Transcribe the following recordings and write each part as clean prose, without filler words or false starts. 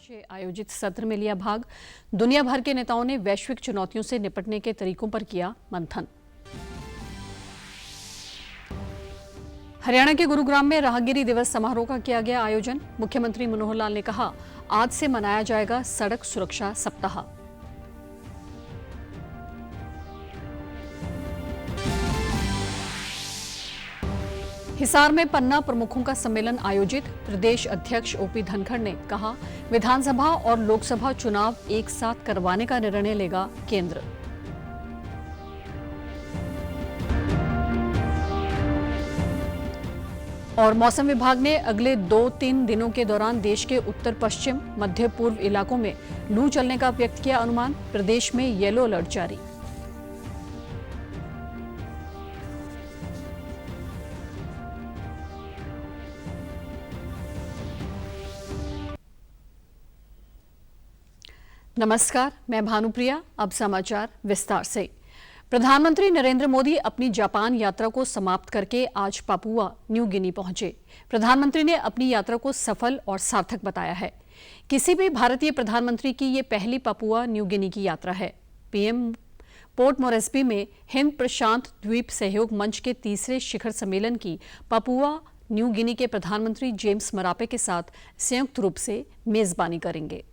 से आयोजित सत्र में लिया भाग। दुनिया भर के नेताओं ने वैश्विक चुनौतियों से निपटने के तरीकों पर किया मंथन। हरियाणा के गुरुग्राम में राहगिरी दिवस समारोह का किया गया आयोजन। मुख्यमंत्री मनोहर लाल ने कहा, आज से मनाया जाएगा सड़क सुरक्षा सप्ताह। हिसार में पन्ना प्रमुखों का सम्मेलन आयोजित। प्रदेश अध्यक्ष ओपी धनखड़ ने कहा, विधानसभा और लोकसभा चुनाव एक साथ करवाने का निर्णय लेगा केंद्र। और मौसम विभाग ने अगले 2-3 दिनों के दौरान देश के उत्तर पश्चिम मध्य पूर्व इलाकों में लू चलने का व्यक्त किया अनुमान। प्रदेश में येलो अलर्ट जारी। नमस्कार, मैं भानुप्रिया। अब समाचार विस्तार से। प्रधानमंत्री नरेंद्र मोदी अपनी जापान यात्रा को समाप्त करके आज पापुआ न्यू गिनी पहुंचे। प्रधानमंत्री ने अपनी यात्रा को सफल और सार्थक बताया है। किसी भी भारतीय प्रधानमंत्री की ये पहली पापुआ न्यू गिनी की यात्रा है। पीएम पोर्ट मोरेस्बी में हिंद प्रशांत द्वीप सहयोग मंच के तीसरे शिखर सम्मेलन की पापुआ न्यू गिनी के प्रधानमंत्री जेम्स मरापे के साथ संयुक्त रूप से मेजबानी करेंगे।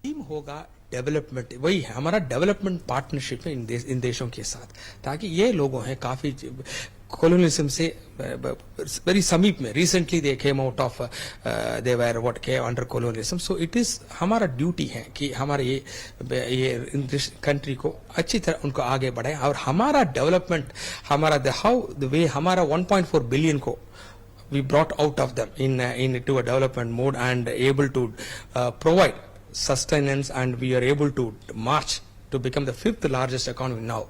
टीम होगा डेवलपमेंट, वही है हमारा डेवलपमेंट पार्टनरशिप है इन देशों के साथ, ताकि ये लोगों हैं काफी कॉलोनियलिज्म से वेरी समीप में। Recently they came out of they were what came under colonialism. So it is हमारा ड्यूटी है कि हमारे ये इन कंट्री को अच्छी तरह उनको आगे बढ़ाए। और हमारा डेवलपमेंट, हमारा हाउ द वे हमारा 1.4 बिलियन को we brought out of them into a development mode and able to provide sustenance, and we are able to march to become the 5th largest economy now.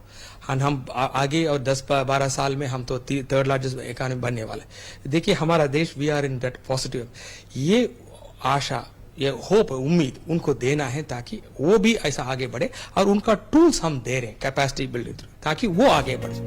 and हम आगे और 10-12 साल में हम तो 3rd largest economy बनने वाले। देखिए हमारा देश, we are in that positive. ये आशा, ये होप, उम्मीद उनको देना है ताकि वो भी ऐसा आगे बढ़े, और उनका टूल्स हम दे रहे हैं कैपेसिटी बिल्डिंग ताकि वो आगे बढ़े।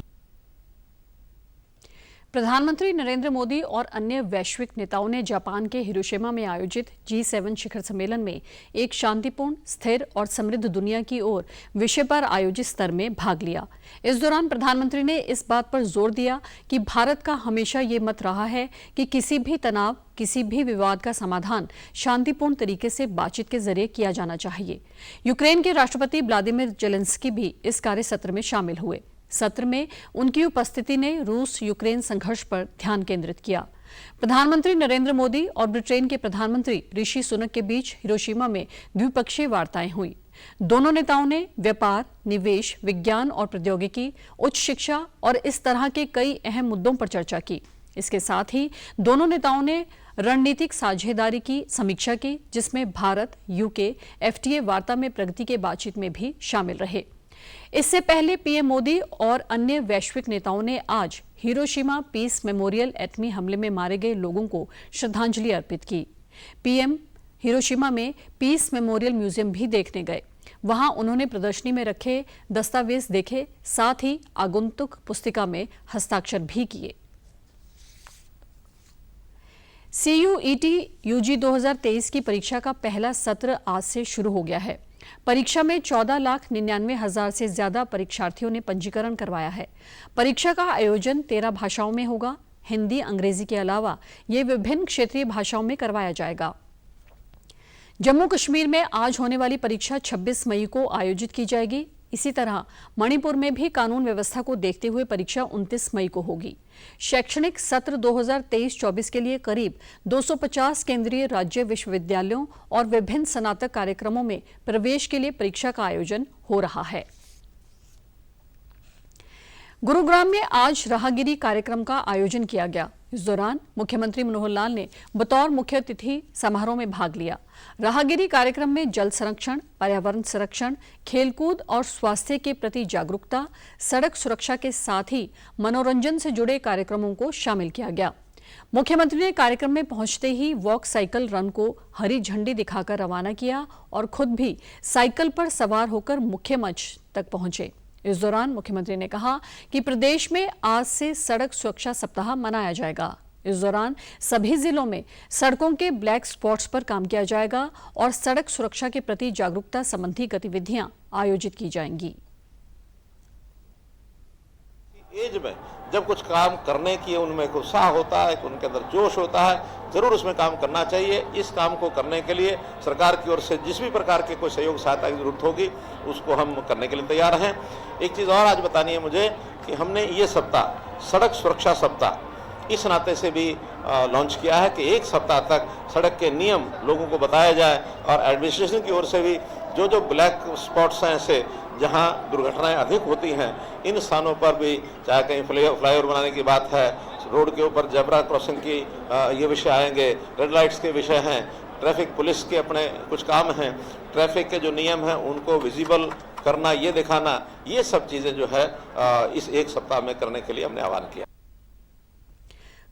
प्रधानमंत्री नरेंद्र मोदी और अन्य वैश्विक नेताओं ने जापान के हिरोशिमा में आयोजित G7 शिखर सम्मेलन में एक शांतिपूर्ण, स्थिर और समृद्ध दुनिया की ओर विषय पर आयोजित स्तर में भाग लिया। इस दौरान प्रधानमंत्री ने इस बात पर जोर दिया कि भारत का हमेशा ये मत रहा है कि किसी भी तनाव, किसी भी विवाद का समाधान शांतिपूर्ण तरीके से बातचीत के जरिए किया जाना चाहिए। यूक्रेन के राष्ट्रपति व्लादिमीर जेलेंस्की भी इस कार्य सत्र में शामिल हुए। सत्र में उनकी उपस्थिति ने रूस यूक्रेन संघर्ष पर ध्यान केंद्रित किया। प्रधानमंत्री नरेंद्र मोदी और ब्रिटेन के प्रधानमंत्री ऋषि सुनक के बीच हिरोशिमा में द्विपक्षीय वार्ताएं हुई। दोनों नेताओं ने व्यापार, निवेश, विज्ञान और प्रौद्योगिकी, उच्च शिक्षा और इस तरह के कई अहम मुद्दों पर चर्चा की। इसके साथ ही दोनों नेताओं ने रणनीतिक साझेदारी की समीक्षा की, जिसमें भारत, यूके, FTA वार्ता में प्रगति के बातचीत में भी शामिल रहे। इससे पहले पीएम मोदी और अन्य वैश्विक नेताओं ने आज हिरोशिमा पीस मेमोरियल एटमी हमले में मारे गए लोगों को श्रद्धांजलि अर्पित की। पीएम हिरोशिमा में पीस मेमोरियल म्यूजियम भी देखने गए। वहां उन्होंने प्रदर्शनी में रखे दस्तावेज देखे, साथ ही आगंतुक पुस्तिका में हस्ताक्षर भी किए। CUET UG 2023 की परीक्षा का पहला सत्र आज से शुरू हो गया है। परीक्षा में 14,99,000 से ज्यादा परीक्षार्थियों ने पंजीकरण करवाया है। परीक्षा का आयोजन 13 भाषाओं में होगा। हिंदी, अंग्रेजी के अलावा ये विभिन्न क्षेत्रीय भाषाओं में करवाया जाएगा। जम्मू कश्मीर में आज होने वाली परीक्षा 26 मई को आयोजित की जाएगी। इसी तरह मणिपुर में भी कानून व्यवस्था को देखते हुए परीक्षा 29 मई को होगी। शैक्षणिक सत्र 2023-24 के लिए करीब 250 केंद्रीय राज्य विश्वविद्यालयों और विभिन्न स्नातक कार्यक्रमों में प्रवेश के लिए परीक्षा का आयोजन हो रहा है। गुरुग्राम में आज राहगिरी कार्यक्रम का आयोजन किया गया। इस दौरान मुख्यमंत्री मनोहर लाल ने बतौर मुख्य अतिथि समारोह में भाग लिया। राहगिरी कार्यक्रम में जल संरक्षण, पर्यावरण संरक्षण, खेलकूद और स्वास्थ्य के प्रति जागरूकता, सड़क सुरक्षा के साथ ही मनोरंजन से जुड़े कार्यक्रमों को शामिल किया गया। मुख्यमंत्री ने कार्यक्रम में पहुंचते ही वॉक साइकिल रन को हरी झंडी दिखाकर रवाना किया और खुद भी साइकिल पर सवार होकर मुख्य मंच तक पहुंचे। इस दौरान मुख्यमंत्री ने कहा कि प्रदेश में आज से सड़क सुरक्षा सप्ताह मनाया जाएगा। इस दौरान सभी जिलों में सड़कों के ब्लैक स्पॉट्स पर काम किया जाएगा और सड़क सुरक्षा के प्रति जागरूकता संबंधी गतिविधियां आयोजित की जाएंगी। एज में जब कुछ काम करने की उनमें एक उत्साह होता है, उनके अंदर जोश होता है, जरूर उसमें काम करना चाहिए। इस काम को करने के लिए सरकार की ओर से जिस भी प्रकार के कोई सहयोग सहायता की जरूरत होगी उसको हम करने के लिए तैयार हैं। एक चीज़ और आज बतानी है मुझे कि हमने ये सप्ताह सड़क सुरक्षा सप्ताह इस नाते से भी लॉन्च किया है कि एक सप्ताह तक सड़क के नियम लोगों को बताया जाए और एडमिनिस्ट्रेशन की ओर से भी जो ब्लैक स्पॉट्स हैं ऐसे जहां दुर्घटनाएं अधिक होती हैं इन स्थानों पर भी, चाहे कहीं फ्लाईओवर बनाने की बात है, रोड के ऊपर जेब्रा क्रॉसिंग की ये विषय आएंगे, रेड लाइट्स के विषय हैं, ट्रैफिक पुलिस के अपने कुछ काम हैं, ट्रैफिक के जो नियम हैं उनको विजिबल करना, ये दिखाना, ये सब चीज़ें जो है इस एक सप्ताह में करने के लिए हमने आह्वान किया।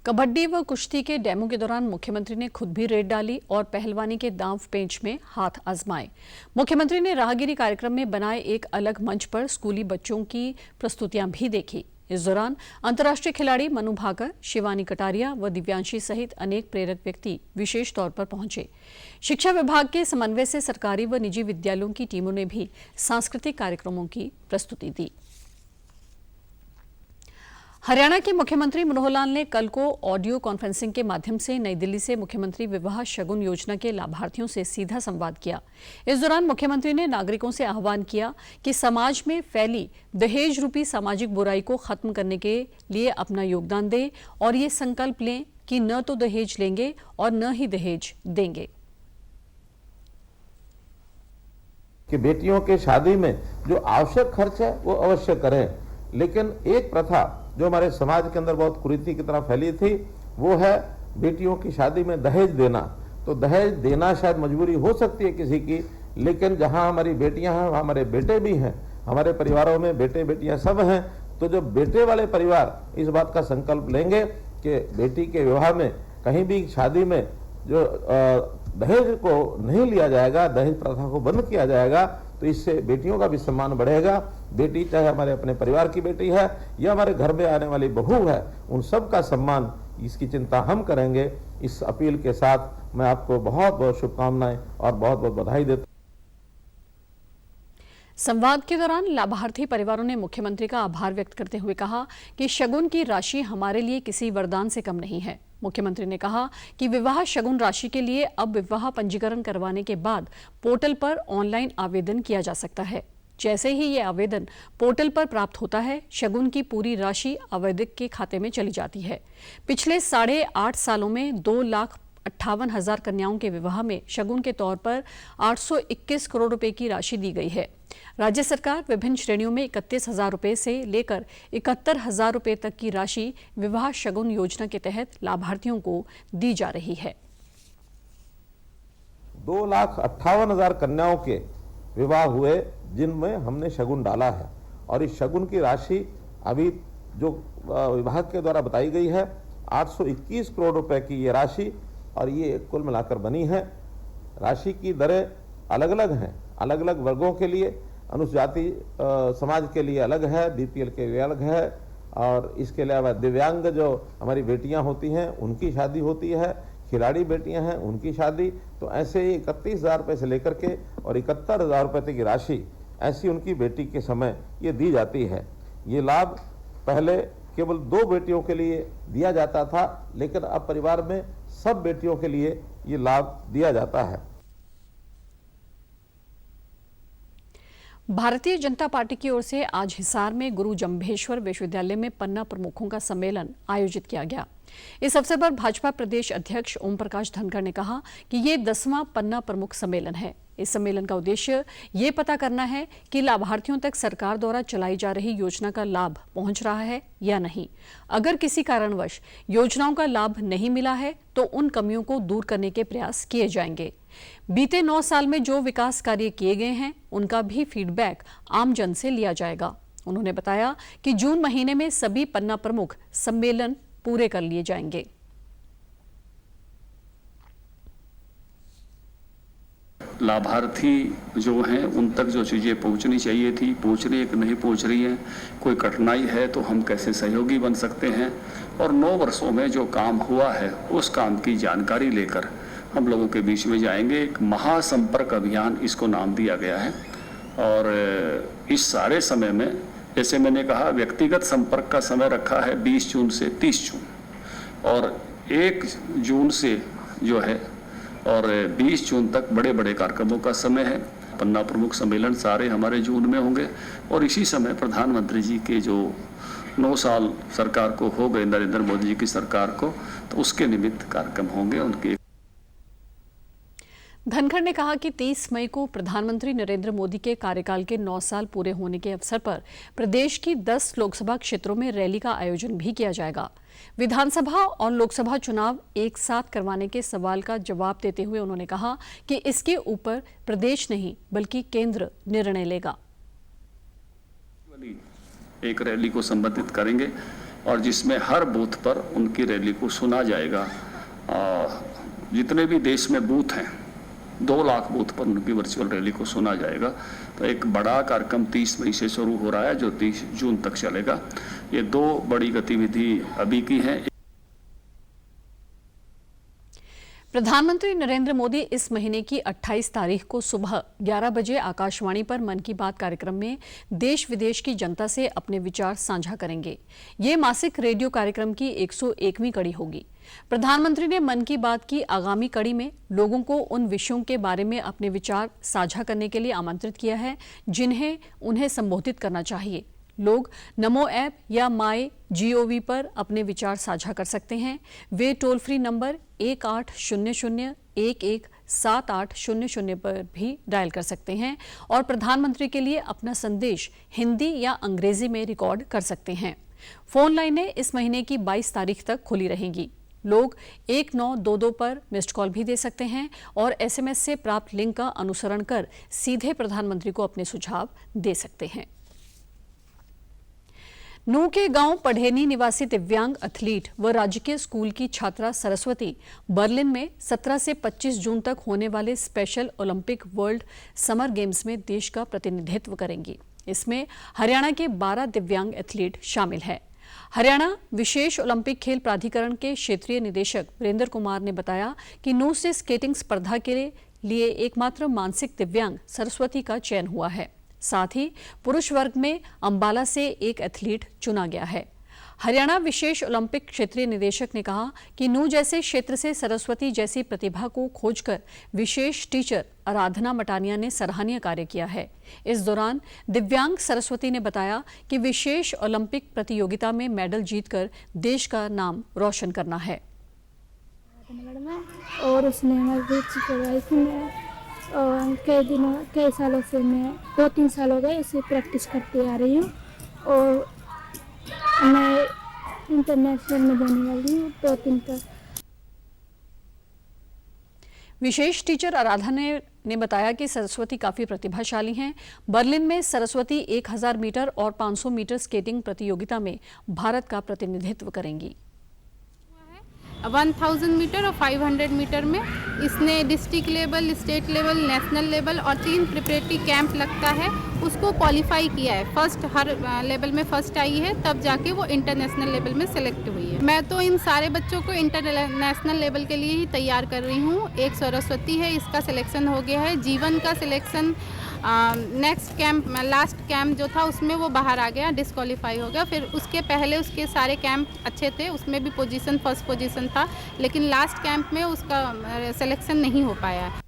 कबड्डी व कुश्ती के डेमो के दौरान मुख्यमंत्री ने खुद भी रेड डाली और पहलवानी के दांव पेंच में हाथ आजमाए। मुख्यमंत्री ने राहगिरी कार्यक्रम में बनाए एक अलग मंच पर स्कूली बच्चों की प्रस्तुतियां भी देखी। इस दौरान अंतर्राष्ट्रीय खिलाड़ी मनु भाकर, शिवानी कटारिया व दिव्यांशी सहित अनेक प्रेरक व्यक्ति विशेष तौर पर पहुंचे। शिक्षा विभाग के समन्वय से सरकारी व निजी विद्यालयों की टीमों ने भी सांस्कृतिक कार्यक्रमों की प्रस्तुति दी। हरियाणा के मुख्यमंत्री मनोहर लाल ने कल को ऑडियो कॉन्फ्रेंसिंग के माध्यम से नई दिल्ली से मुख्यमंत्री विवाह शगुन योजना के लाभार्थियों से सीधा संवाद किया। इस दौरान मुख्यमंत्री ने नागरिकों से आह्वान किया कि समाज में फैली दहेज रूपी सामाजिक बुराई को खत्म करने के लिए अपना योगदान दें और ये संकल्प लें कि न तो दहेज लेंगे और न ही दहेज देंगे। कि बेटियों के शादी में जो आवश्यक खर्च है वो अवश्य करें, लेकिन एक प्रथा जो हमारे समाज के अंदर बहुत कुरीति की तरह फैली थी वो है बेटियों की शादी में दहेज देना। तो दहेज देना शायद मजबूरी हो सकती है किसी की, लेकिन जहां हमारी बेटियां हैं वहां हमारे बेटे भी हैं, हमारे परिवारों में बेटे बेटियां सब हैं। तो जो बेटे वाले परिवार इस बात का संकल्प लेंगे कि बेटी के विवाह में कहीं भी शादी में जो दहेज को नहीं लिया जाएगा, दहेज प्रथा को बंद किया जाएगा, तो इससे बेटियों का भी सम्मान बढ़ेगा। बेटी चाहे हमारे अपने परिवार की बेटी है या हमारे घर में आने वाली बहू है, उन सब का सम्मान, इसकी चिंता हम करेंगे। इस अपील के साथ मैं आपको बहुत बहुत शुभकामनाएं और बहुत बहुत बधाई देता हूं। संवाद के दौरान लाभार्थी परिवारों ने मुख्यमंत्री का आभार व्यक्त करते हुए कहा कि शगुन की राशि हमारे लिए किसी वरदान से कम नहीं है। मुख्यमंत्री ने कहा कि विवाह शगुन राशि के लिए अब विवाह पंजीकरण करवाने के बाद पोर्टल पर ऑनलाइन आवेदन किया जा सकता है। जैसे ही ये आवेदन पोर्टल पर प्राप्त होता है, शगुन की पूरी राशि आवेदक के खाते में चली जाती है। पिछले 8.5 सालों में 2,58,000 कन्याओं के विवाह में शगुन के तौर पर 821 करोड़ रुपए की राशि दी गई है। राज्य सरकार विभिन्न श्रेणियों में 31,000 रुपए से लेकर 71,000 रुपए तक की राशि विवाह शगुन योजना के तहत लाभार्थियों को दी जा रही है। 2,58,000 कन्याओं के विवाह हुए जिनमें हमने शगुन डाला है, और इस शगुन की राशि अभी जो विभाग के द्वारा बताई गई है 821 करोड़ रुपए की ये राशि, और ये कुल मिलाकर बनी है। राशि की दरें अलग अलग हैं, अलग अलग वर्गों के लिए, अनुसूचित जाति समाज के लिए अलग है, बीपीएल के लिए अलग है, और इसके अलावा दिव्यांग जो हमारी बेटियां होती हैं उनकी शादी होती है, खिलाड़ी बेटियां हैं उनकी शादी। तो ऐसे ही 31,000 रुपये से लेकर के और 71,000 रुपये तक की राशि ऐसी उनकी बेटी के समय ये दी जाती है। ये लाभ पहले केवल 2 बेटियों के लिए दिया जाता था, लेकिन अब परिवार में सब बेटियों के लिए ये लाभ दिया जाता है। भारतीय जनता पार्टी की ओर से आज हिसार में गुरु जंभेश्वर विश्वविद्यालय में पन्ना प्रमुखों का सम्मेलन आयोजित किया गया। इस अवसर पर भाजपा प्रदेश अध्यक्ष ओम प्रकाश धनखड़ ने कहा कि ये 10वां पन्ना प्रमुख सम्मेलन है। इस सम्मेलन का उद्देश्य ये पता करना है कि लाभार्थियों तक सरकार द्वारा चलाई जा रही योजना का लाभ पहुंच रहा है या नहीं। अगर किसी कारणवश योजनाओं का लाभ नहीं मिला है तो उन कमियों को दूर करने के प्रयास किए जाएंगे। बीते 9 साल में जो विकास कार्य किए गए हैं उनका भी फीडबैक आम जन से लिया जाएगा। उन्होंने बताया कि जून महीने में सभी पन्ना प्रमुख सम्मेलन पूरे कर लिए जाएंगे। लाभार्थी जो हैं उन तक जो चीज़ें पहुंचनी चाहिए थी पहुंच रही है कि नहीं पहुंच रही हैं, कोई कठिनाई है तो हम कैसे सहयोगी बन सकते हैं, और 9 वर्षों में जो काम हुआ है उस काम की जानकारी लेकर हम लोगों के बीच में जाएंगे। एक महासंपर्क अभियान इसको नाम दिया गया है। और इस सारे समय में जैसे मैंने कहा व्यक्तिगत संपर्क का समय रखा है 20 जून से 30 जून, और 1 जून से जो है और 20 जून तक बड़े बड़े कार्यक्रमों का समय है। पन्ना प्रमुख सम्मेलन सारे हमारे जून में होंगे, और इसी समय प्रधानमंत्री जी के जो 9 साल सरकार को हो गए नरेंद्र मोदी जी की सरकार को, तो उसके निमित्त कार्यक्रम होंगे उनके। धनखड़ ने कहा कि 30 मई को प्रधानमंत्री नरेंद्र मोदी के कार्यकाल के 9 साल पूरे होने के अवसर पर प्रदेश की 10 लोकसभा क्षेत्रों में रैली का आयोजन भी किया जाएगा। विधानसभा और लोकसभा चुनाव एक साथ करवाने के सवाल का जवाब देते हुए उन्होंने कहा कि इसके ऊपर प्रदेश नहीं बल्कि केंद्र निर्णय लेगा। एक रैली को संबोधित करेंगे और जिसमें हर बूथ पर उनकी रैली को सुना जाएगा। जितने भी देश में बूथ हैं 2 लाख बूथ पर उनकी वर्चुअल रैली को सुना जाएगा। तो एक बड़ा कार्यक्रम 30 मई से शुरू हो रहा है जो 30 जून तक चलेगा। ये 2 बड़ी गतिविधि अभी की हैं। प्रधानमंत्री नरेंद्र मोदी इस महीने की 28 तारीख को सुबह 11 बजे आकाशवाणी पर मन की बात कार्यक्रम में देश विदेश की जनता से अपने विचार साझा करेंगे। ये मासिक रेडियो कार्यक्रम की 101वीं कड़ी होगी। प्रधानमंत्री ने मन की बात की आगामी कड़ी में लोगों को उन विषयों के बारे में अपने विचार साझा करने के लिए आमंत्रित किया है जिन्हें उन्हें संबोधित करना चाहिए। लोग नमो ऐप या MyGov पर अपने विचार साझा कर सकते हैं। वे टोल फ्री नंबर 1800-117800 पर भी डायल कर सकते हैं और प्रधानमंत्री के लिए अपना संदेश हिंदी या अंग्रेजी में रिकॉर्ड कर सकते हैं। फोन लाइनें इस महीने की 22 तारीख तक खुली रहेंगी। लोग 1922 पर मिस्ड कॉल भी दे सकते हैं और SMS से प्राप्त लिंक का अनुसरण कर सीधे प्रधानमंत्री को अपने सुझाव दे सकते हैं। नूह के गांव पढ़ेनी निवासी दिव्यांग एथलीट व राजकीय स्कूल की छात्रा सरस्वती बर्लिन में 17 से 25 जून तक होने वाले special Olympic world summer games में देश का प्रतिनिधित्व करेंगी। इसमें हरियाणा के 12 दिव्यांग एथलीट शामिल हैं। हरियाणा विशेष ओलंपिक खेल प्राधिकरण के क्षेत्रीय निदेशक वीरेंद्र कुमार ने बताया कि नूह से स्केटिंग स्पर्धा के लिए एकमात्र मानसिक दिव्यांग सरस्वती का चयन हुआ है। साथ ही पुरुष वर्ग में अंबाला से एक एथलीट चुना गया है। हरियाणा विशेष ओलंपिक क्षेत्रीय निदेशक ने कहा कि नूह जैसे क्षेत्र से सरस्वती जैसी प्रतिभा को खोजकर विशेष टीचर आराधना मटानिया ने सराहनीय कार्य किया है। इस दौरान दिव्यांग सरस्वती ने बताया कि विशेष ओलंपिक प्रतियोगिता में मेडल जीतकर देश का नाम रोशन करना है। और उसने हमारी रुचि करवाई थी। मैं कई सालों से मैं 2-3 साल हो गए इसे प्रैक्टिस करती आ रही हूँ और मैं इंटरनेशनल में जाने वाली हूँ 2-3 पर। विशेष टीचर आराधना ने बताया कि सरस्वती काफी प्रतिभाशाली हैं। बर्लिन में सरस्वती 1000 मीटर और 500 मीटर स्केटिंग प्रतियोगिता में भारत का प्रतिनिधित्व करेंगी। 1000 मीटर और 500 मीटर में इसने district level, state level, national level और 3 प्रिपरेटरी कैंप लगता है उसको क्वालिफाई किया है। फर्स्ट हर लेवल में फर्स्ट आई है तब जाके वो इंटरनेशनल लेवल में सेलेक्ट हुई है। मैं तो इन सारे बच्चों को इंटरनेशनल लेवल के लिए ही तैयार कर रही हूँ। एक सरस्वती है, इसका सिलेक्शन हो गया है। जीवन का selection next camp, last camp जो था उसमें वो बाहर आ गया, डिस्क्वालीफाई हो गया। फिर उसके पहले उसके सारे कैंप अच्छे थे, उसमें भी पोजीशन फर्स्ट पोजीशन था, लेकिन लास्ट कैंप में उसका सिलेक्शन नहीं हो पाया।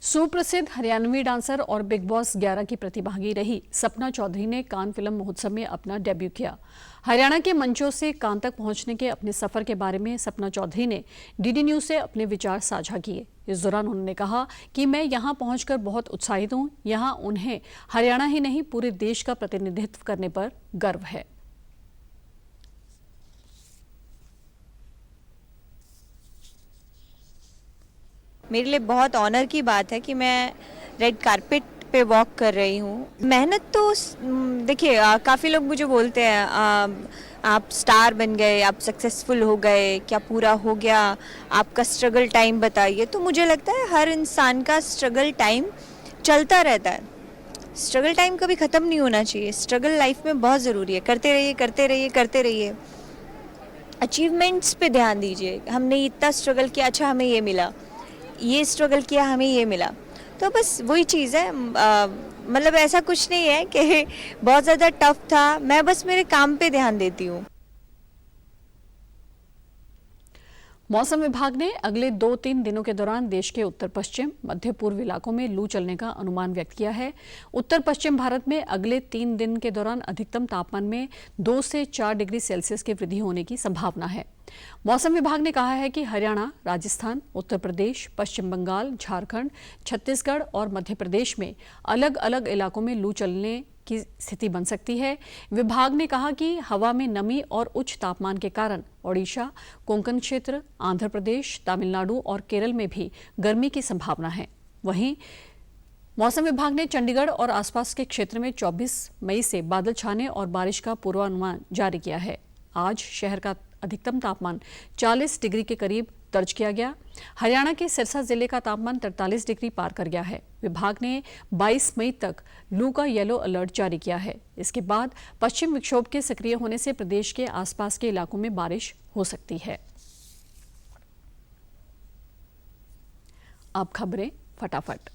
सुप्रसिद्ध हरियाणवी डांसर और बिग बॉस 11 की प्रतिभागी रही सपना चौधरी ने कान फिल्म महोत्सव में अपना डेब्यू किया। हरियाणा के मंचों से कान तक पहुंचने के अपने सफर के बारे में सपना चौधरी ने डीडी न्यूज से अपने विचार साझा किए। इस दौरान उन्होंने कहा कि मैं यहां पहुंचकर बहुत उत्साहित हूं। यहां उन्हें हरियाणा ही नहीं पूरे देश का प्रतिनिधित्व करने पर गर्व है। मेरे लिए बहुत ऑनर की बात है कि मैं रेड कारपेट पे वॉक कर रही हूँ। मेहनत तो देखिए, काफ़ी लोग मुझे बोलते हैं आप स्टार बन गए, आप सक्सेसफुल हो गए, क्या पूरा हो गया, आपका स्ट्रगल टाइम बताइए। तो मुझे लगता है हर इंसान का स्ट्रगल टाइम चलता रहता है, स्ट्रगल टाइम कभी ख़त्म नहीं होना चाहिए। स्ट्रगल लाइफ में बहुत ज़रूरी है, करते रहिए करते रहिए करते रहिए। अचीवमेंट्स पे ध्यान दीजिए, हमने इतना स्ट्रगल किया, अच्छा हमें ये मिला, ये स्ट्रगल किया हमें ये मिला। तो बस वही चीज़ है, मतलब ऐसा कुछ नहीं है कि बहुत ज़्यादा टफ था, मैं बस मेरे काम पे ध्यान देती हूँ। मौसम विभाग ने अगले 2-3 दिनों के दौरान देश के उत्तर पश्चिम, मध्य पूर्व इलाकों में लू चलने का अनुमान व्यक्त किया है। उत्तर पश्चिम भारत में अगले 3 दिन के दौरान अधिकतम तापमान में 2 से 4 डिग्री सेल्सियस की वृद्धि होने की संभावना है। मौसम विभाग ने कहा है कि हरियाणा, राजस्थान, उत्तर प्रदेश, पश्चिम बंगाल, झारखंड, छत्तीसगढ़ और मध्य प्रदेश में अलग अलग इलाकों में लू चलने की स्थिति बन सकती है। विभाग ने कहा कि हवा में नमी और उच्च तापमान के कारण ओडिशा, कोंकण क्षेत्र, आंध्र प्रदेश, तमिलनाडु और केरल में भी गर्मी की संभावना है। वहीं मौसम विभाग ने चंडीगढ़ और आसपास के क्षेत्र में 24 मई से बादल छाने और बारिश का पूर्वानुमान जारी किया है। आज शहर का अधिकतम तापमान 40 डिग्री के करीब दर्ज किया गया। हरियाणा के सिरसा जिले का तापमान 43 डिग्री पार कर गया है। विभाग ने 22 मई तक लू का येलो अलर्ट जारी किया है। इसके बाद पश्चिम विक्षोभ के सक्रिय होने से प्रदेश के आसपास के इलाकों में बारिश हो सकती है। अब खबरें फटाफट।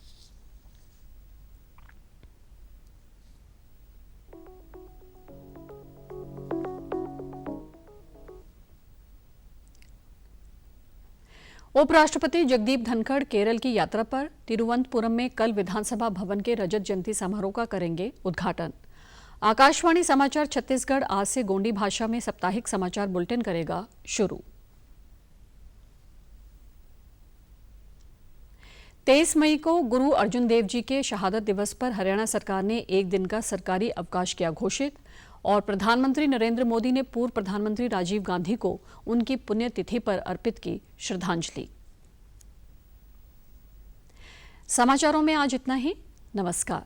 उपराष्ट्रपति जगदीप धनखड़ केरल की यात्रा पर तिरुवनंतपुरम में कल विधानसभा भवन के रजत जयंती समारोह का करेंगे उद्घाटन। आकाशवाणी समाचार छत्तीसगढ़ आज से गोंडी भाषा में साप्ताहिक समाचार बुलेटिन करेगा शुरू। 23 मई को गुरु अर्जुन देव जी के शहादत दिवस पर हरियाणा सरकार ने एक दिन का सरकारी अवकाश किया घोषित और प्रधानमंत्री नरेंद्र मोदी ने पूर्व प्रधानमंत्री राजीव गांधी को उनकी पुण्यतिथि पर अर्पित की श्रद्धांजलि। समाचारों में आज इतना ही। नमस्कार।